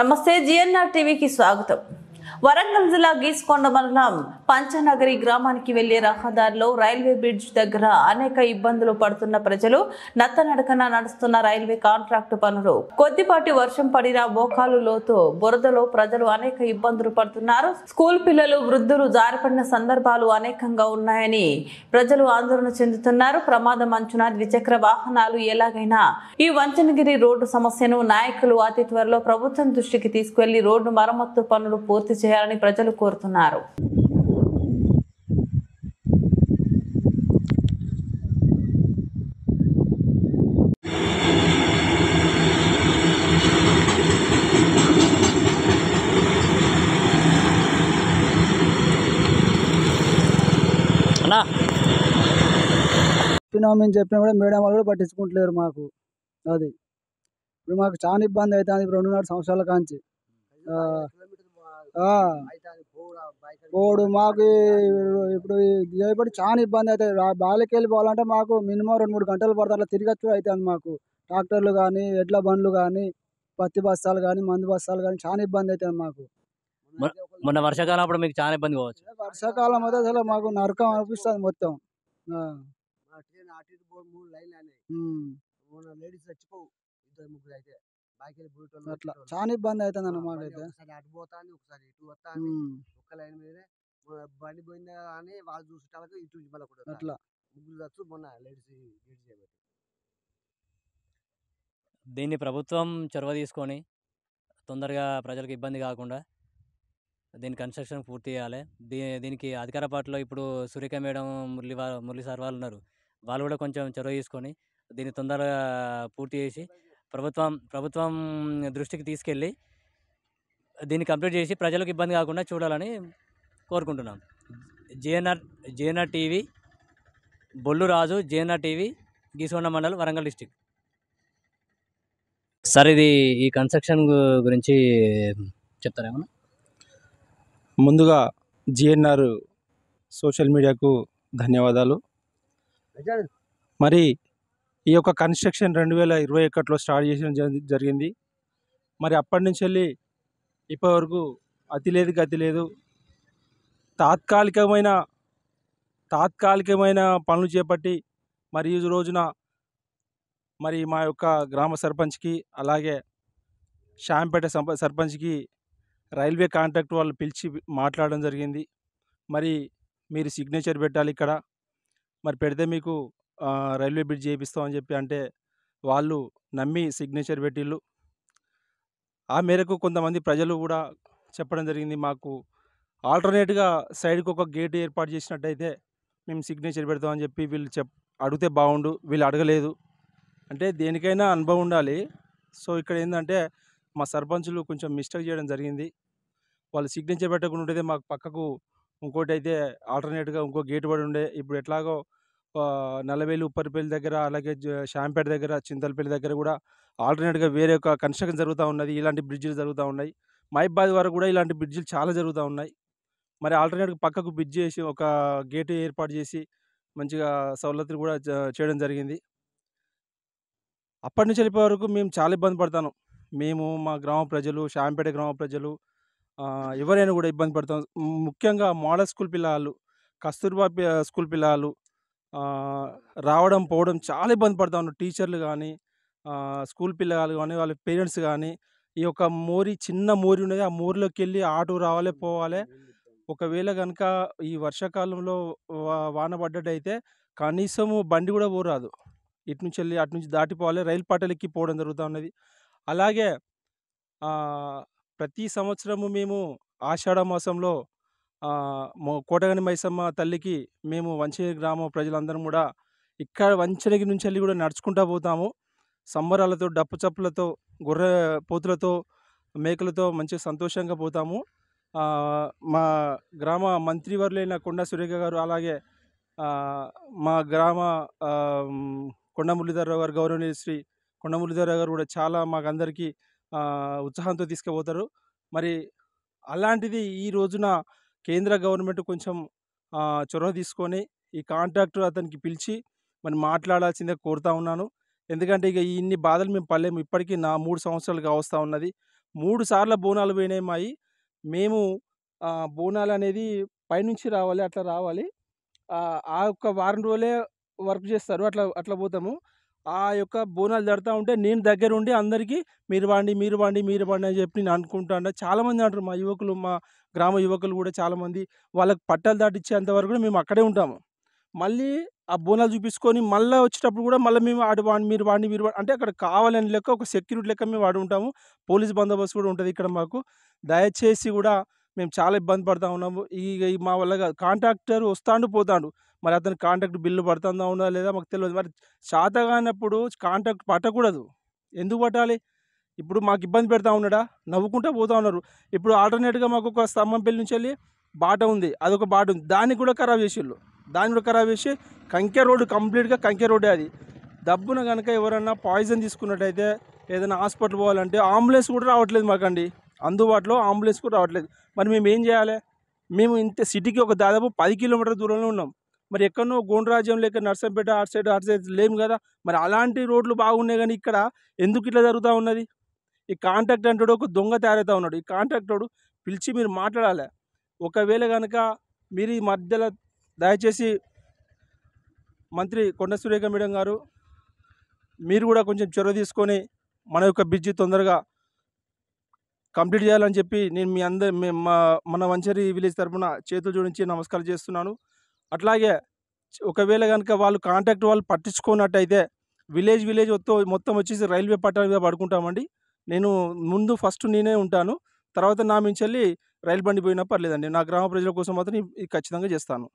నమస్తే జిఎన్ఆర్ టీవీకి స్వాగతం. వరంగల్ జిల్లా గీసుకొండ మండలం పంచనగరి గ్రామానికి వెళ్లే రహదారిలో రైల్వే బ్రిడ్జ్ దగ్గర అనేక ఇబ్బందులు పడుతున్న ప్రజలు నత్తనడకన నడుస్తున్న రైల్వే కాంట్రాక్టు పనులు. కొద్దిపాటి వర్షం పడినా మోకాలు లోతు బురదలో ప్రజలు అనేక ఇబ్బందులు పడుతున్నారు. స్కూల్ పిల్లలు, వృద్ధులు జారిపడిన సందర్భాలు అనేకంగా ఉన్నాయని ప్రజలు ఆందోళన చెందుతున్నారు. ప్రమాదం అంచున ద్విచక్ర వాహనాలు ఎలాగైనా ఈ వంచనగిరి రోడ్డు సమస్యను నాయకులు అతి త్వరలో ప్రభుత్వం దృష్టికి తీసుకువెళ్లి రోడ్డు మరమ్మత్తు పనులు పూర్తి చేయాలని ప్రజలు కోరుతున్నారు. మేము చెప్పినా కూడా మేడం వాళ్ళు కూడా పట్టించుకుంటలేరు మాకు. అది ఇప్పుడు మాకు చాలా ఇబ్బంది అవుతుంది. 2.5 సంవత్సరాల కాంచి పోడు మాకు ఇప్పుడు చేయబడి చాలా ఇబ్బంది అవుతుంది. బాలకి వెళ్ళిపోవాలంటే మాకు మినిమం 2-3 గంటలు పడుతుంది. అట్లా తిరిగచ్చు అవుతుంది మాకు. ట్రాక్టర్లు కానీ, ఎడ్ల బండ్లు కానీ, పత్తి బస్తాలు కానీ, మందు బస్తాలు కానీ చాలా ఇబ్బంది అవుతుంది మాకు. మొన్న వర్షాకాలం అప్పుడు మీకు చాలా ఇబ్బంది కావచ్చు. వర్షాకాలం అయితే అసలు మాకు నరకం అనిపిస్తుంది మొత్తం. అట్లా చాలా ఇబ్బంది అవుతుంది అన్న మాకైతే. అట్లా దీన్ని ప్రభుత్వం చొరవ తీసుకొని తొందరగా ప్రజలకు ఇబ్బంది కాకుండా దీని కన్స్ట్రక్షన్ పూర్తి చేయాలి. దీనికి అధికార పార్టీలో ఇప్పుడు సురేఖ మేడం, మురళి సార్ వాళ్ళు ఉన్నారు. వాళ్ళు కూడా కొంచెం చొరవ తీసుకొని దీన్ని తొందరగా పూర్తి చేసి ప్రభుత్వం దృష్టికి తీసుకెళ్ళి దీన్ని కంప్లీట్ చేసి ప్రజలకు ఇబ్బంది కాకుండా చూడాలని కోరుకుంటున్నాం. జిఎన్ఆర్ టీవీ, బొల్లు రాజు, జిఎన్ఆర్ టీవీ, గీసుకొండ మండలం, వరంగల్ డిస్టిక్. సార్, ఇది ఈ కన్స్ట్రక్షన్ గురించి చెప్తారా ఏమన్నా? ముందుగా జిఎన్ఆర్ సోషల్ మీడియాకు ధన్యవాదాలు. మరి ఈ యొక్క కన్స్ట్రక్షన్ 2021లో స్టార్ట్ చేయడం జరిగింది. మరి అప్పటి నుంచి వెళ్ళి ఇప్పటి వరకు అతి లేదు గతి లేదు. తాత్కాలికమైన పనులు చేపట్టి మరి ఈ రోజున మరి మా యొక్క గ్రామ సర్పంచ్కి, అలాగే షాంపేట సర్పంచ్కి రైల్వే కాంట్రాక్ట్ వాళ్ళు పిలిచి మాట్లాడడం జరిగింది. మరి మీరు సిగ్నేచర్ పెట్టాలి ఇక్కడ, మరి పెడితే మీకు రైల్వే బ్రిడ్జ్ చేయిస్తామని చెప్పి అంటే వాళ్ళు నమ్మి సిగ్నేచర్ పెట్టిళ్ళు. ఆ మేరకు కొంతమంది ప్రజలు కూడా చెప్పడం జరిగింది, మాకు ఆల్టర్నేట్గా సైడ్కి ఒక గేట్ ఏర్పాటు చేసినట్టయితే మేము సిగ్నేచర్ పెడతామని చెప్పి వీళ్ళు అడిగితే బాగుండు. వీళ్ళు అడగలేదు. అంటే దేనికైనా అనుభవం ఉండాలి. సో ఇక్కడ ఏంటంటే మా సర్పంచులు కొంచెం మిస్టేక్ చేయడం జరిగింది. వాళ్ళు సిగ్నేచర్ పెట్టకుండా ఉంటే మాకు పక్కకు ఇంకోటి అయితే ఆల్టర్నేట్గా ఇంకో గేట్ పడి ఉండే. ఇప్పుడు ఎట్లాగో నల్లవేలు, ఉప్పరిపల్లి దగ్గర, అలాగే షాంపేట దగ్గర, చింతలపల్లి దగ్గర కూడా ఆల్టర్నేట్గా వేరే ఒక కన్స్ట్రక్షన్ జరుగుతూ ఉన్నది. ఇలాంటి బ్రిడ్జిలు జరుగుతూ ఉన్నాయి. మహబూబాబాద్ వరకు కూడా ఇలాంటి బ్రిడ్జిలు చాలా జరుగుతూ ఉన్నాయి. మరి ఆల్టర్నేట్గా పక్కకు బ్రిడ్జ్ చేసి ఒక గేట్ ఏర్పాటు చేసి మంచిగా సౌలతులు కూడా చేయడం జరిగింది. అప్పటి నుంచి వెళ్ళిపోయే వరకు మేము చాలా ఇబ్బంది పడతాను. మేము, మా గ్రామ ప్రజలు, షాంపేట గ్రామ ప్రజలు, ఎవరైనా కూడా ఇబ్బంది పడతాం. ముఖ్యంగా మోడల్ స్కూల్ పిల్లలు, కస్తూర్బా స్కూల్ పిల్లలు రావడం పోవడం చాలా ఇబ్బంది పడతా ఉన్నారు. టీచర్లు కానీ, స్కూల్ పిల్లలు కానీ, వాళ్ళ పేరెంట్స్ కానీ. ఈ యొక్క చిన్న మోరి ఉన్నది, ఆ మోరిలోకి వెళ్ళి ఆటో రావాలి, పోవాలి. ఒకవేళ కనుక ఈ వర్షాకాలంలో వాన పడ్డట్టయితే కనీసము బండి కూడా పోరాదు. ఇటు నుంచి వెళ్ళి అటు నుంచి దాటిపోవాలి. రైలు పట్టాలెక్కి పోవడం జరుగుతూ ఉన్నది. అలాగే ప్రతి సంవత్సరము మేము ఆషాఢ మాసంలో కోటగని మైసమ్మ తల్లికి మేము వంచనగిరి గ్రామ ప్రజలందరం కూడా ఇక్కడ వంచనగిరి నుంచి వెళ్ళి కూడా నడుచుకుంటూ పోతాము. సంబరాలతో, డప్పు చప్పులతో, గొర్రె పోతులతో, మేకలతో మంచిగా సంతోషంగా పోతాము. మా గ్రామ మంత్రివర్యులైన కొండా సురేఖ గారు, అలాగే మా గ్రామ కొండ మురళీధరరావు గారు, గౌరవనీయ శ్రీ కొండ మురళీధరరావు గారు కూడా చాలా మాకందరికీ ఉత్సాహంతో తీసుకుపోతారు. మరి అలాంటిది ఈ రోజున కేంద్ర గవర్నమెంట్ కొంచెం చొరవ తీసుకొని ఈ కాంట్రాక్టర్ అతనికి పిలిచి మరి మాట్లాడాల్సిందే కోరుతా ఉన్నాను. ఎందుకంటే ఇక ఇన్ని బాధలు మేము పడలేము. ఇప్పటికీ 3 సంవత్సరాలుగా వస్తూ ఉన్నది. 3 సార్ల బోనాలు పోయినాయి మాయి. మేము బోనాలు అనేది పైనుంచి రావాలి, అట్లా రావాలి. ఆ యొక్క వారం రోజులే వర్క్ చేస్తారు. అట్లా పోతాము. ఆ యొక్క బోనాలు జరుగుతా ఉంటే నేను దగ్గరుండి అందరికీ మీరు వాండి అని చెప్పి నేను అనుకుంటాను. చాలామంది అంటారు మా యువకులు, మా గ్రామ యువకులు కూడా చాలామంది వాళ్ళకి పట్టాలు దాటిచ్చేంత వరకు కూడా మేము అక్కడే ఉంటాము. మళ్ళీ ఆ బోనాలు చూపించుకొని మళ్ళీ వచ్చేటప్పుడు కూడా మళ్ళీ మేము ఆడు వాండి మీరు వాండి అంటే అక్కడ కావాలని లెక్క ఒక సెక్యూరిటీ లెక్క మేము ఆడు ఉంటాము. పోలీస్ బందోబస్తు కూడా ఉంటుంది ఇక్కడ మాకు. దయచేసి కూడా మేము చాలా ఇబ్బంది పడతా ఉన్నాము. ఈ మా వల్ల కాదు. కాంట్రాక్టర్ వస్తాండు పోతాండు. మరి అతని కాంట్రాక్ట్ బిల్లు పడుతుందా ఉందా లేదా మాకు తెలియదు. మరి చేతగానప్పుడు కాంట్రాక్ట్ పట్టకూడదు. ఎందుకు పట్టాలి? ఇప్పుడు మాకు ఇబ్బంది పెడతా ఉన్నాడా? నవ్వుకుంటూ పోతా ఉన్నారు. ఇప్పుడు ఆల్టర్నేట్గా మాకు ఒక స్తంభంపల్లి నుంచి వెళ్ళి బాట ఉంది, అదొక బాట ఉంది, దాన్ని కూడా ఖరాబ్ చేసిళ్ళు. దాన్ని కూడా ఖరాబ్ చేసి కంకె రోడ్డు, కంప్లీట్గా కంకె రోడ్డే అది. దబ్బున కనుక ఎవరన్నా పాయిజన్ తీసుకున్నట్టయితే ఏదైనా హాస్పిటల్ పోవాలంటే అంబులెన్స్ కూడా రావట్లేదు మాకండి. అందుబాటులో అంబులెన్స్ కూడా రావట్లేదు. మరి మేము ఏం చేయాలి? మేము ఇంత సిటీకి ఒక దాదాపు 10 కిలోమీటర్ల దూరంలో ఉన్నాం. మరి ఎక్కడనో గోండ్రాజ్యం లేక నర్సంపేట అటు సైడ్ లేము కదా. మరి అలాంటి రోడ్లు బాగున్నాయి కానీ ఇక్కడ ఎందుకు ఇట్లా జరుగుతూ ఉన్నది? ఈ కాంట్రాక్ట్ అంటాడు ఒక దొంగ తయారవుతా ఉన్నాడు. ఈ కాంట్రాక్టోడు పిలిచి మీరు మాట్లాడాలి. ఒకవేళ కనుక మీరు ఈ మధ్యలో దయచేసి మంత్రి కొండ సురేఖ మేడం గారు మీరు కూడా కొంచెం చొరవ తీసుకొని మన యొక్క బ్రిడ్జి తొందరగా కంప్లీట్ చేయాలని చెప్పి నేను మన వంచరి విలేజ్ తరఫున చేతులు జోడించి నమస్కారం చేస్తున్నాను. అట్లాగే ఒకవేళ కనుక వాళ్ళు కాంట్రాక్ట్ వాళ్ళు పట్టించుకున్నట్టయితే విలేజ్ మొత్తం వచ్చేసి రైల్వే పట్టాల మీద పడుకుంటామండి. నేను ఫస్ట్ నేనే ఉంటాను. తర్వాత నా మించెళ్ళి రైలు బండి పోయినా పర్లేదండి. నా గ్రామ ప్రజల కోసం మాత్రం ఇది ఖచ్చితంగా చేస్తాను.